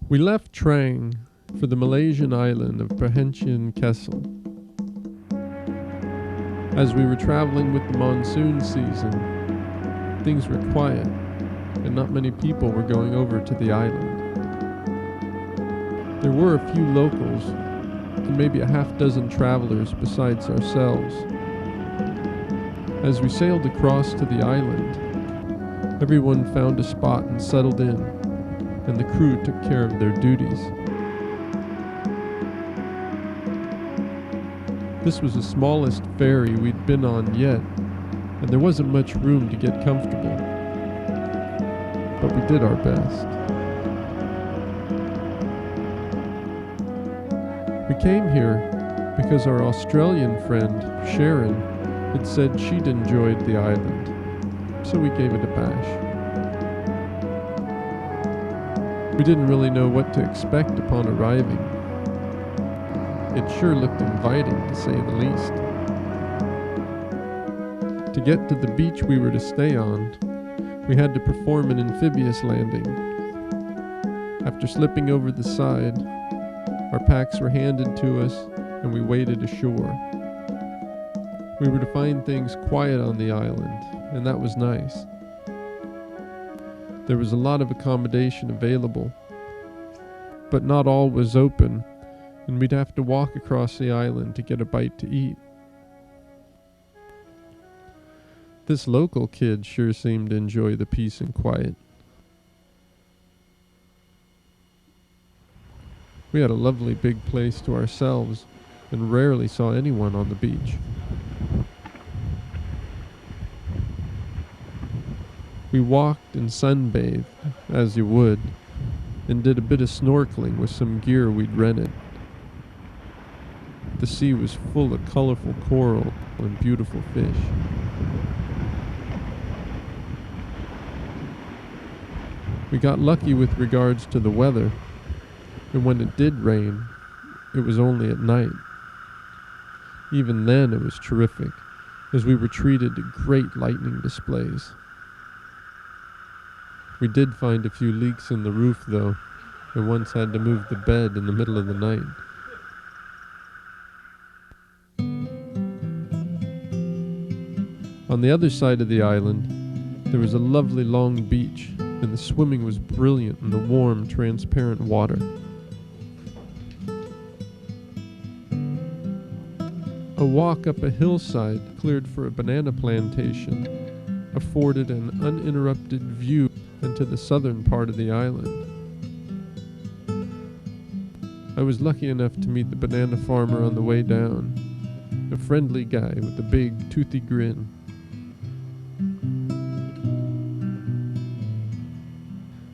We left Trang for the Malaysian island of Perhentian Kecil. As we were traveling with the monsoon season, things were quiet and not many people were going over to the island. There were a few locals and maybe a half dozen travelers besides ourselves. As we sailed across to the island, everyone found a spot and settled in, and the crew took care of their duties. This was the smallest ferry we'd been on yet, and there wasn't much room to get comfortable. But we did our best. We came here because our Australian friend, Sharon, had said she'd enjoyed the island, so we gave it a bash. We didn't really know what to expect upon arriving. It sure looked inviting, to say the least. To get to the beach we were to stay on, we had to perform an amphibious landing. After slipping over the side, our packs were handed to us and we waded ashore. We were to find things quiet on the island, and that was nice. There was a lot of accommodation available, but not all was open, and we'd have to walk across the island to get a bite to eat. This local kid sure seemed to enjoy the peace and quiet. We had a lovely big place to ourselves and rarely saw anyone on the beach. We walked and sunbathed, as you would, and did a bit of snorkeling with some gear we'd rented. The sea was full of colorful coral and beautiful fish. We got lucky with regards to the weather, and when it did rain, it was only at night. Even then it was terrific, as we were treated to great lightning displays. We did find a few leaks in the roof though, and once had to move the bed in the middle of the night. On the other side of the island, there was a lovely long beach, and the swimming was brilliant in the warm, transparent water. A walk up a hillside cleared for a banana plantation afforded an uninterrupted view into the southern part of the island. I was lucky enough to meet the banana farmer on the way down, a friendly guy with a big, toothy grin.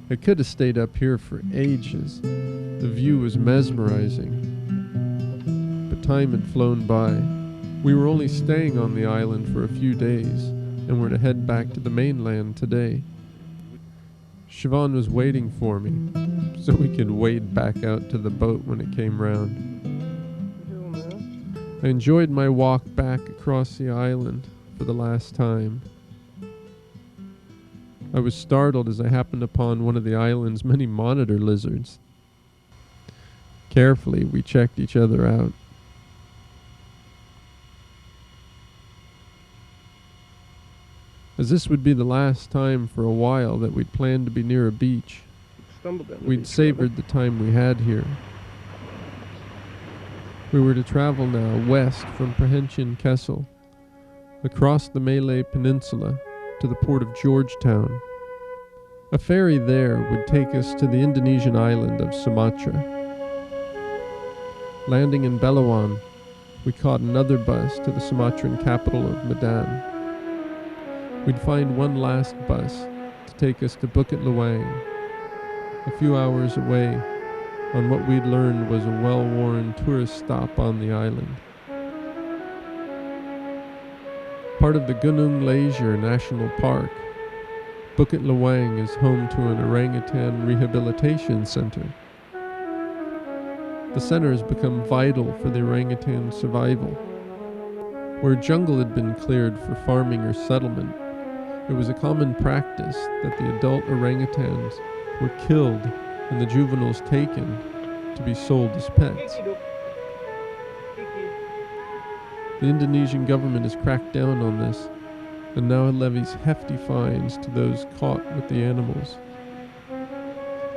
I could have stayed up here for ages. The view was mesmerizing. But time had flown by. We were only staying on the island for a few days, and were to head back to the mainland today. Siobhan was waiting for me, so we could wade back out to the boat when it came round. I enjoyed my walk back across the island for the last time. I was startled as I happened upon one of the island's many monitor lizards. Carefully, we checked each other out. As this would be the last time for a while that we'd planned to be near a beach, we'd savored the time we had here. We were to travel now west from Perhentian Kecil, across the Malay Peninsula to the port of Georgetown. A ferry there would take us to the Indonesian island of Sumatra. Landing in Belawan, we caught another bus to the Sumatran capital of Medan. We'd find one last bus to take us to Bukit Lawang, a few hours away on what we'd learned was a well-worn tourist stop on the island. Part of the Gunung Leisure National Park, Bukit Lawang is home to an orangutan rehabilitation center. The center has become vital for the orangutan survival. Where jungle had been cleared for farming or settlement, it was a common practice that the adult orangutans were killed and the juveniles taken to be sold as pets. The Indonesian government has cracked down on this and now levies hefty fines to those caught with the animals.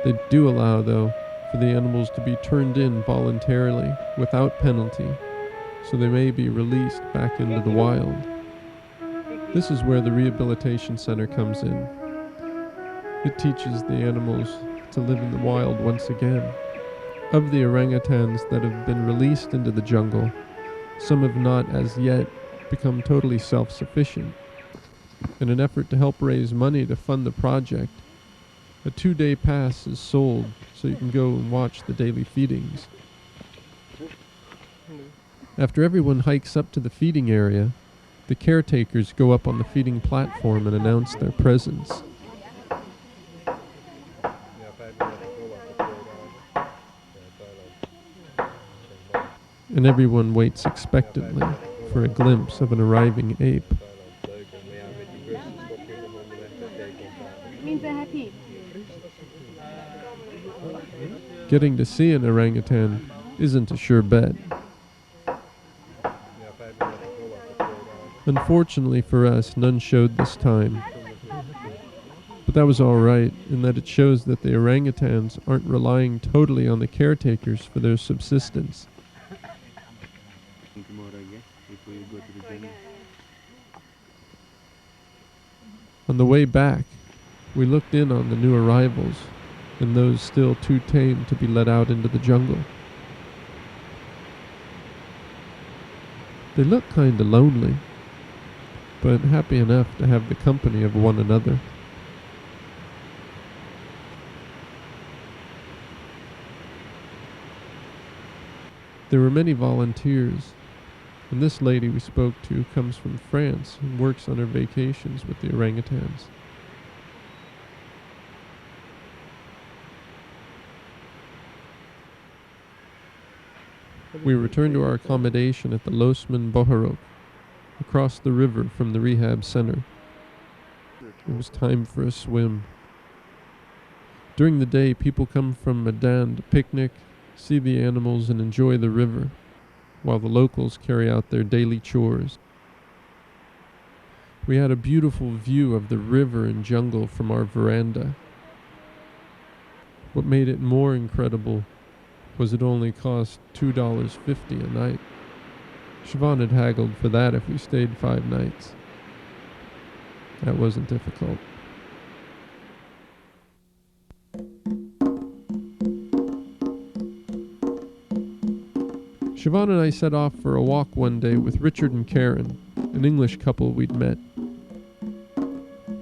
They do allow, though, for the animals to be turned in voluntarily without penalty, so they may be released back into the wild. This is where the rehabilitation center comes in. It teaches the animals to live in the wild once again. Of the orangutans that have been released into the jungle, some have not as yet become totally self-sufficient. In an effort to help raise money to fund the project, a 2-day pass is sold so you can go and watch the daily feedings. After everyone hikes up to the feeding area, the caretakers go up on the feeding platform and announce their presence. And everyone waits expectantly for a glimpse of an arriving ape. Getting to see an orangutan isn't a sure bet. Unfortunately for us, none showed this time. But that was alright, in that it shows that the orangutans aren't relying totally on the caretakers for their subsistence. On the way back, we looked in on the new arrivals and those still too tame to be let out into the jungle. They look kinda lonely, but happy enough to have the company of one another. There were many volunteers, and this lady we spoke to comes from France and works on her vacations with the orangutans. We returned to our accommodation at the Losman Boharok, across the river from the rehab center. It was time for a swim. During the day, people come from Medan to picnic, see the animals, and enjoy the river, while the locals carry out their daily chores. We had a beautiful view of the river and jungle from our veranda. What made it more incredible was it only cost $2.50 a night. Siobhan had haggled for that if we stayed 5 nights. That wasn't difficult. Siobhan and I set off for a walk one day with Richard and Karen, an English couple we'd met.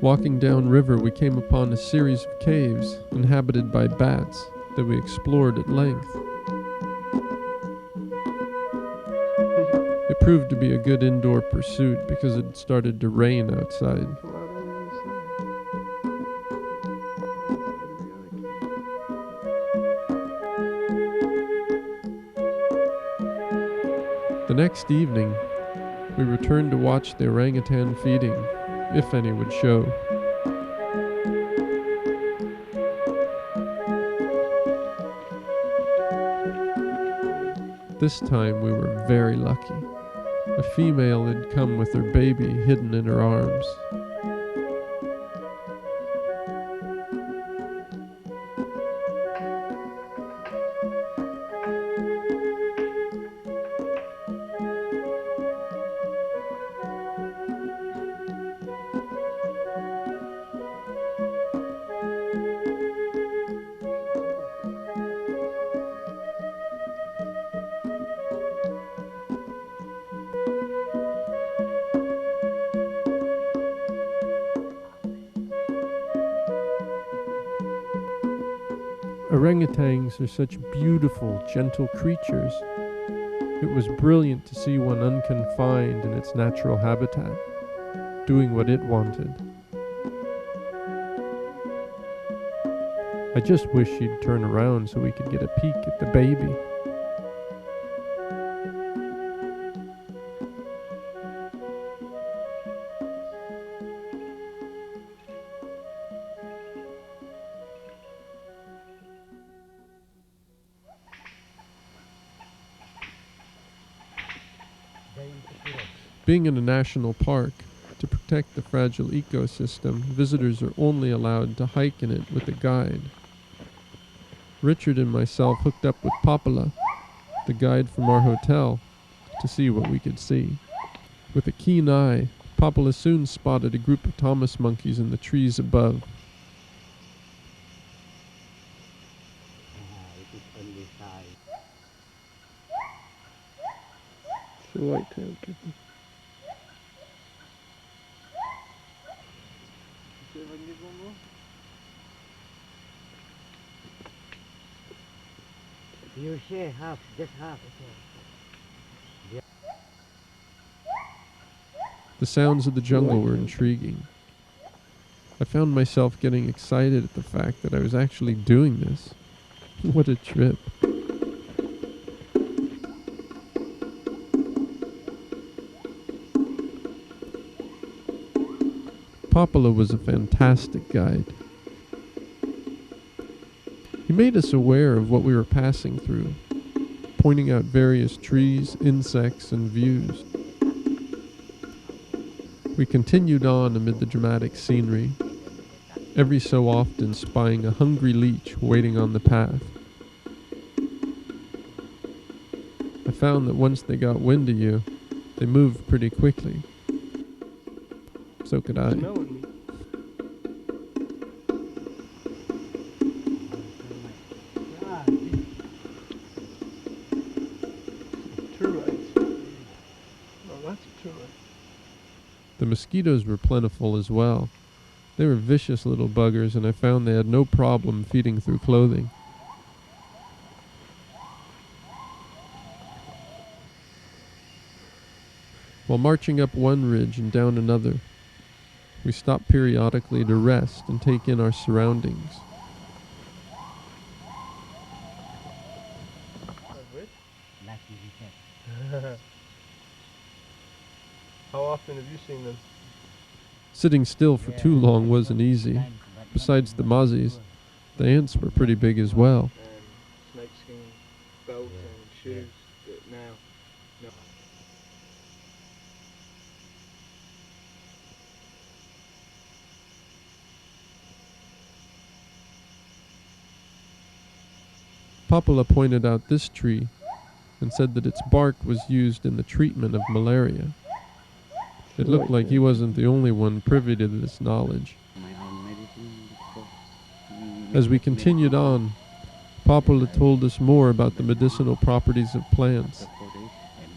Walking downriver, we came upon a series of caves inhabited by bats that we explored at length. It proved to be a good indoor pursuit because it started to rain outside. The next evening, we returned to watch the orangutan feeding, if any would show. This time we were very lucky. A female had come with her baby hidden in her arms. Orangutans are such beautiful, gentle creatures. It was brilliant to see one unconfined in its natural habitat, doing what it wanted. I just wish she'd turn around so we could get a peek at the baby. Being in a national park, to protect the fragile ecosystem, visitors are only allowed to hike in it with a guide. Richard and myself hooked up with Papala, the guide from our hotel, to see what we could see. With a keen eye, Papala soon spotted a group of Thomas monkeys in the trees above. It's a white-tailed kitten. You share half, just half. The sounds of the jungle were intriguing. I found myself getting excited at the fact that I was actually doing this. What a trip. Papala was a fantastic guide. He made us aware of what we were passing through, pointing out various trees, insects, and views. We continued on amid the dramatic scenery, every so often spying a hungry leech waiting on the path. I found that once they got wind of you, they moved pretty quickly. So could I. The mosquitoes were plentiful as well. They were vicious little buggers, and I found they had no problem feeding through clothing. While marching up one ridge and down another, we stopped periodically to rest and take in our surroundings. How often have you seen them? Sitting still for too long wasn't easy. Besides the mozzies, the ants were pretty big as well. Snakeskin belt and shoes. But now, no. Papala pointed out this tree and said that its bark was used in the treatment of malaria. It looked like he wasn't the only one privy to this knowledge. As we continued on, Papala told us more about the medicinal properties of plants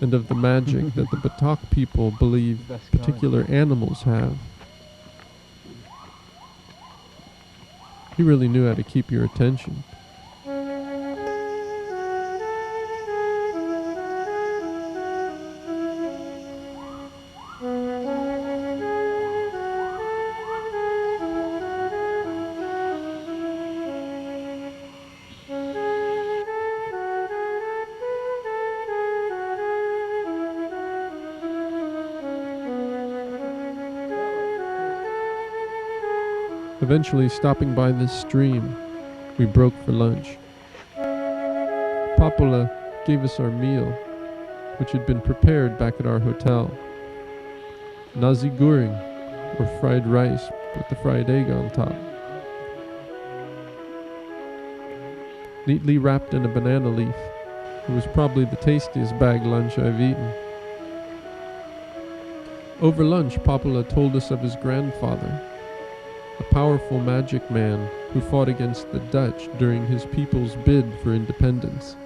and of the magic that the Batak people believe particular animals have. He really knew how to keep your attention. Eventually, stopping by this stream, we broke for lunch. Papala gave us our meal, which had been prepared back at our hotel. Nasi goreng, or fried rice with the fried egg on top. Neatly wrapped in a banana leaf, it was probably the tastiest bag lunch I've eaten. Over lunch, Papala told us of his grandfather, a powerful magic man who fought against the Dutch during his people's bid for independence.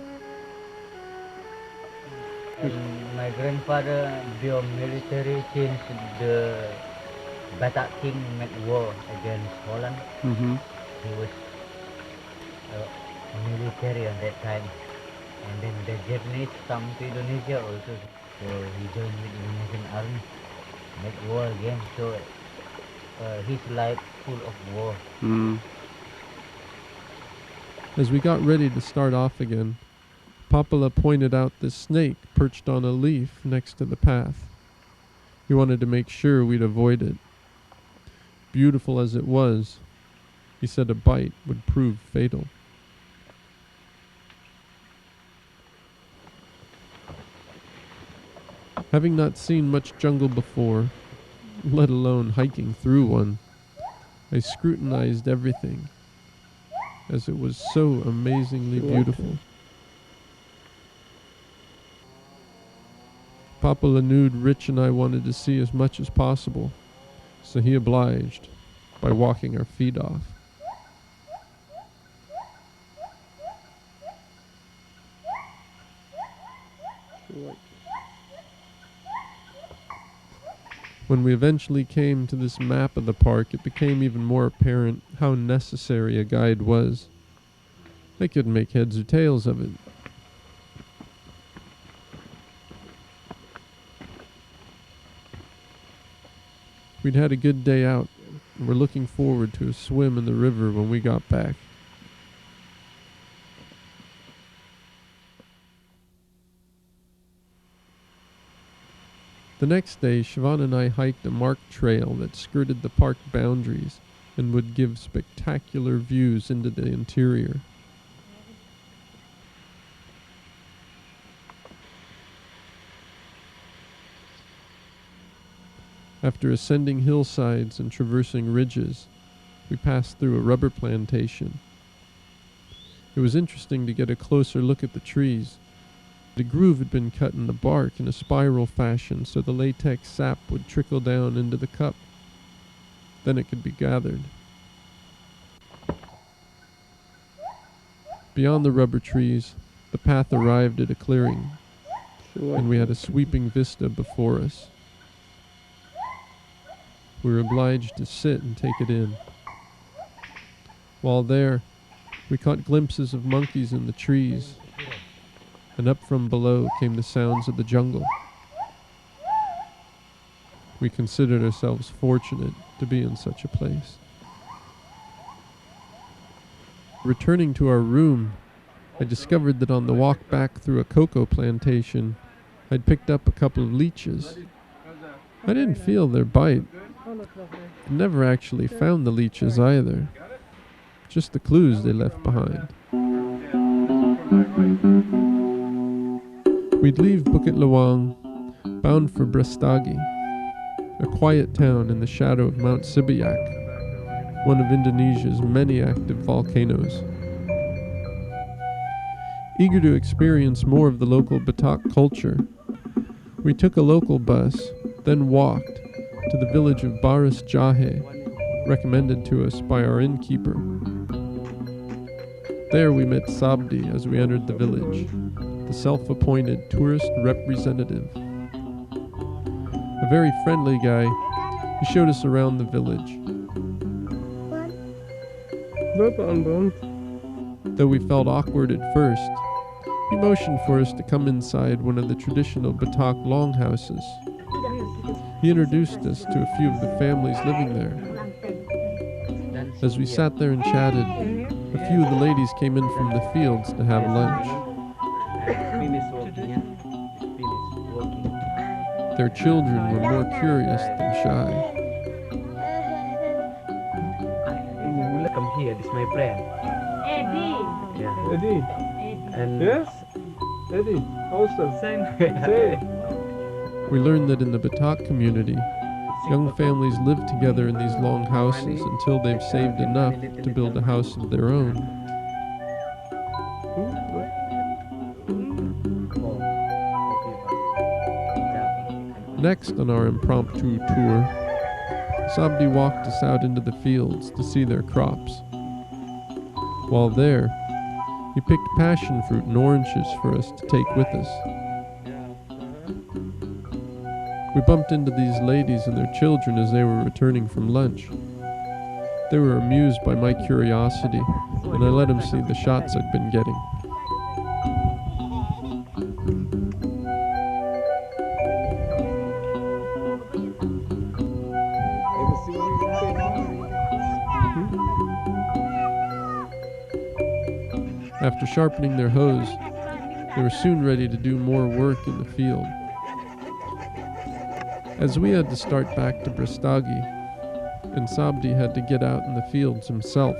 And my grandfather built military since the Batak king made war against Holland. Mm-hmm. He was military on that time. And then the Japanese come to Indonesia also. So he joined with Indonesian army. Make war again. So his life full of war. As we got ready to start off again, Papala pointed out this snake perched on a leaf next to the path. He wanted to make sure we'd avoid it. Beautiful as it was, he said a bite would prove fatal. Having not seen much jungle before, let alone hiking through one, I scrutinized everything, as it was so amazingly beautiful. Papa Lanud, Rich, and I wanted to see as much as possible, so he obliged by walking our feet off. When we eventually came to this map of the park, it became even more apparent how necessary a guide was. I couldn't make heads or tails of it. We'd had a good day out, and were looking forward to a swim in the river when we got back. The next day, Siobhan and I hiked a marked trail that skirted the park boundaries and would give spectacular views into the interior. After ascending hillsides and traversing ridges, we passed through a rubber plantation. It was interesting to get a closer look at the trees. The groove had been cut in the bark in a spiral fashion so the latex sap would trickle down into the cup. Then it could be gathered. Beyond the rubber trees, the path arrived at a clearing, and we had a sweeping vista before us. We were obliged to sit and take it in. While there, we caught glimpses of monkeys in the trees, and up from below came the sounds of the jungle. We considered ourselves fortunate to be in such a place. Returning to our room, I discovered that on the walk back through a cocoa plantation, I'd picked up a couple of leeches. I didn't feel their bite. I never actually found the leeches either, just the clues they left behind. We'd leave Bukit Lawang, bound for Brastagi, a quiet town in the shadow of Mount Sibayak, one of Indonesia's many active volcanoes. Eager to experience more of the local Batak culture, we took a local bus, then walked to the village of Brastagi, recommended to us by our innkeeper. There we met Sabdi as we entered the village, the self-appointed tourist representative. A very friendly guy, he showed us around the village. Though we felt awkward at first, he motioned for us to come inside one of the traditional Batak longhouses. He introduced us to a few of the families living there. As we sat there and chatted, a few of the ladies came in from the fields to have lunch. Their children were more curious than shy. Come here, this is my friend. Eddie. Yeah. Eddie. And Yes? Eddie, also. Same. We learned that in the Batak community, young families live together in these long houses until they've saved enough to build a house of their own. Next on our impromptu tour, Sabdi walked us out into the fields to see their crops. While there, he picked passion fruit and oranges for us to take with us. We bumped into these ladies and their children as they were returning from lunch. They were amused by my curiosity, and I let them see the shots I'd been getting. Ever see anything? After sharpening their hoes, they were soon ready to do more work in the field. As we had to start back to Brastagi, and Sabdi had to get out in the fields himself,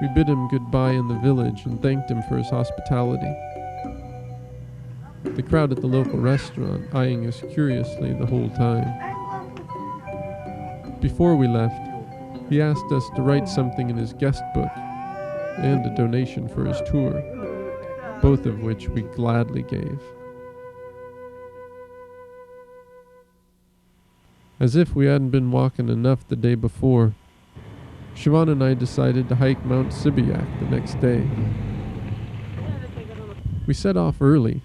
we bid him goodbye in the village and thanked him for his hospitality. The crowd at the local restaurant eyeing us curiously the whole time. Before we left, he asked us to write something in his guest book and a donation for his tour, both of which we gladly gave. As if we hadn't been walking enough the day before, Siobhan and I decided to hike Mount Sibiak the next day. We set off early,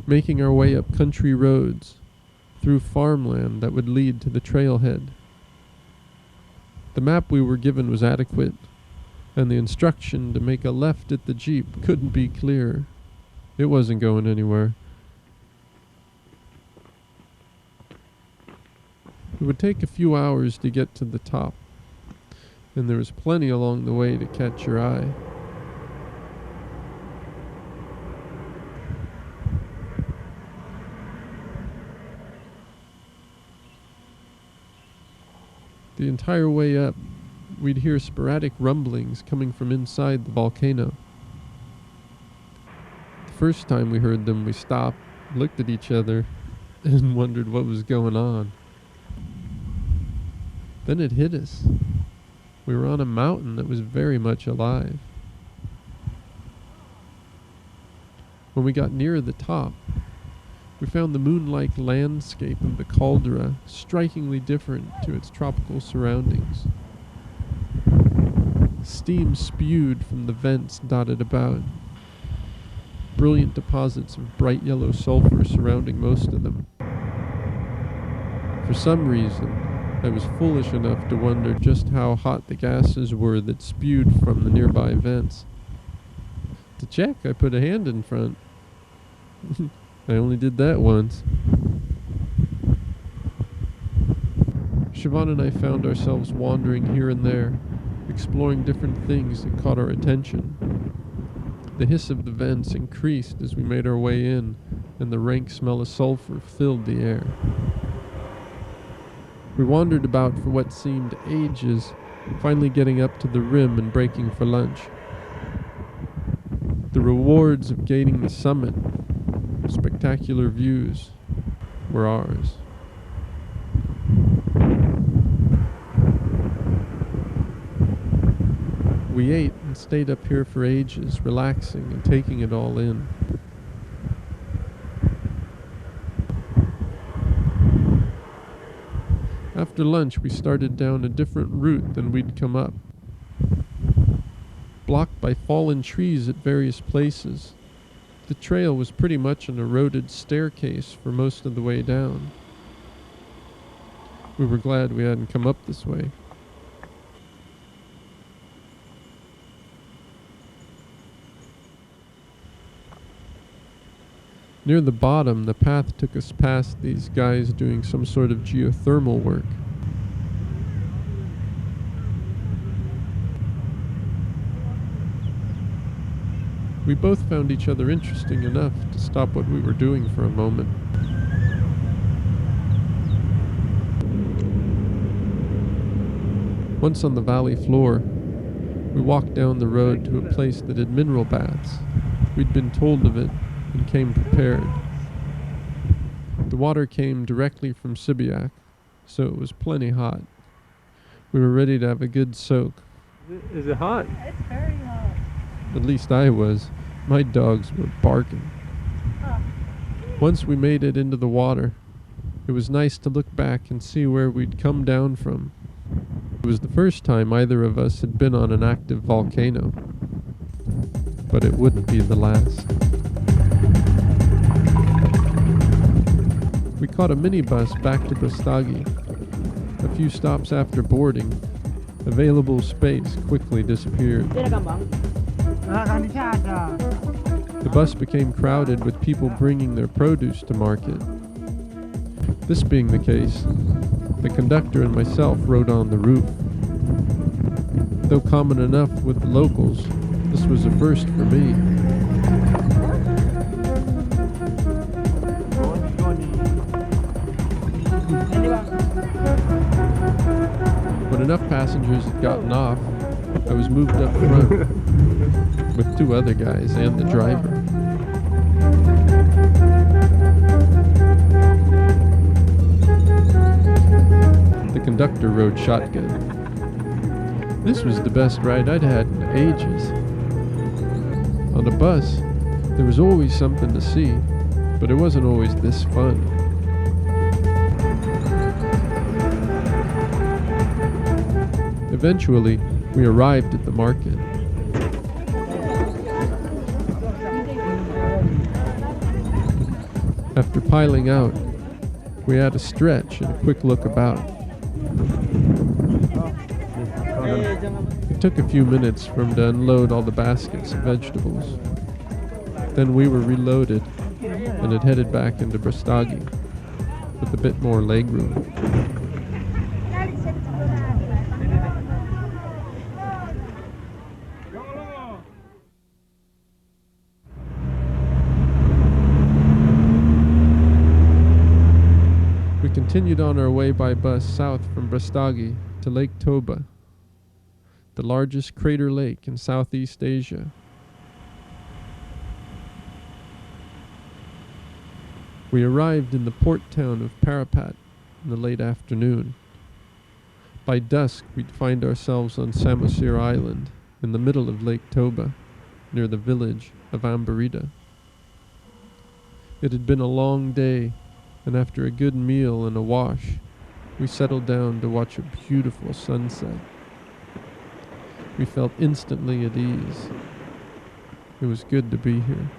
making our way up country roads through farmland that would lead to the trailhead. The map we were given was adequate, and the instruction to make a left at the Jeep couldn't be clearer. It wasn't going anywhere. It would take a few hours to get to the top, and there was plenty along the way to catch your eye. The entire way up, we'd hear sporadic rumblings coming from inside the volcano. The first time we heard them, we stopped, looked at each other, and wondered what was going on. Then it hit us. We were on a mountain that was very much alive. When we got near the top, we found the moon-like landscape of the caldera strikingly different to its tropical surroundings. Steam spewed from the vents dotted about. Brilliant deposits of bright yellow sulfur surrounding most of them. For some reason, I was foolish enough to wonder just how hot the gases were that spewed from the nearby vents. To check, I put a hand in front. I only did that once. Siobhan and I found ourselves wandering here and there, exploring different things that caught our attention. The hiss of the vents increased as we made our way in, and the rank smell of sulfur filled the air. We wandered about for what seemed ages, finally getting up to the rim and breaking for lunch. The rewards of gaining the summit, spectacular views, were ours. We ate and stayed up here for ages, relaxing and taking it all in. After lunch, we started down a different route than we'd come up. Blocked by fallen trees at various places, the trail was pretty much an eroded staircase for most of the way down. We were glad we hadn't come up this way. Near the bottom, the path took us past these guys doing some sort of geothermal work. We both found each other interesting enough to stop what we were doing for a moment. Once on the valley floor, we walked down the road to a place that had mineral baths. We'd been told of it and came prepared. The water came directly from Sibiak, so it was plenty hot. We were ready to have a good soak. Is it hot? It's very hot. At least I was. My dogs were barking. Once we made it into the water, it was nice to look back and see where we'd come down from. It was the first time either of us had been on an active volcano, but it wouldn't be the last. We caught a minibus back to Brastagi. A few stops after boarding, Available space quickly disappeared. The bus became crowded with people bringing their produce to market. This being the case, the conductor and myself rode on the roof. Though common enough with the locals, this was a first for me. When enough passengers had gotten off, I was moved up front with two other guys and the driver. The conductor rode shotgun. This was the best ride I'd had in ages. On a bus, there was always something to see, but it wasn't always this fun. Eventually, we arrived at the market. After piling out, we had a stretch and a quick look about. It took a few minutes for him to unload all the baskets of vegetables. Then we were reloaded and had headed back into Brastagi with a bit more legroom. We continued on our way by bus south from Brastagi to Lake Toba, the largest crater lake in Southeast Asia. We arrived in the port town of Parapat in the late afternoon. By dusk, we'd find ourselves on Samosir Island in the middle of Lake Toba, near the village of Ambarita. It had been a long day, and after a good meal and a wash, we settled down to watch a beautiful sunset. We felt instantly at ease. It was good to be here.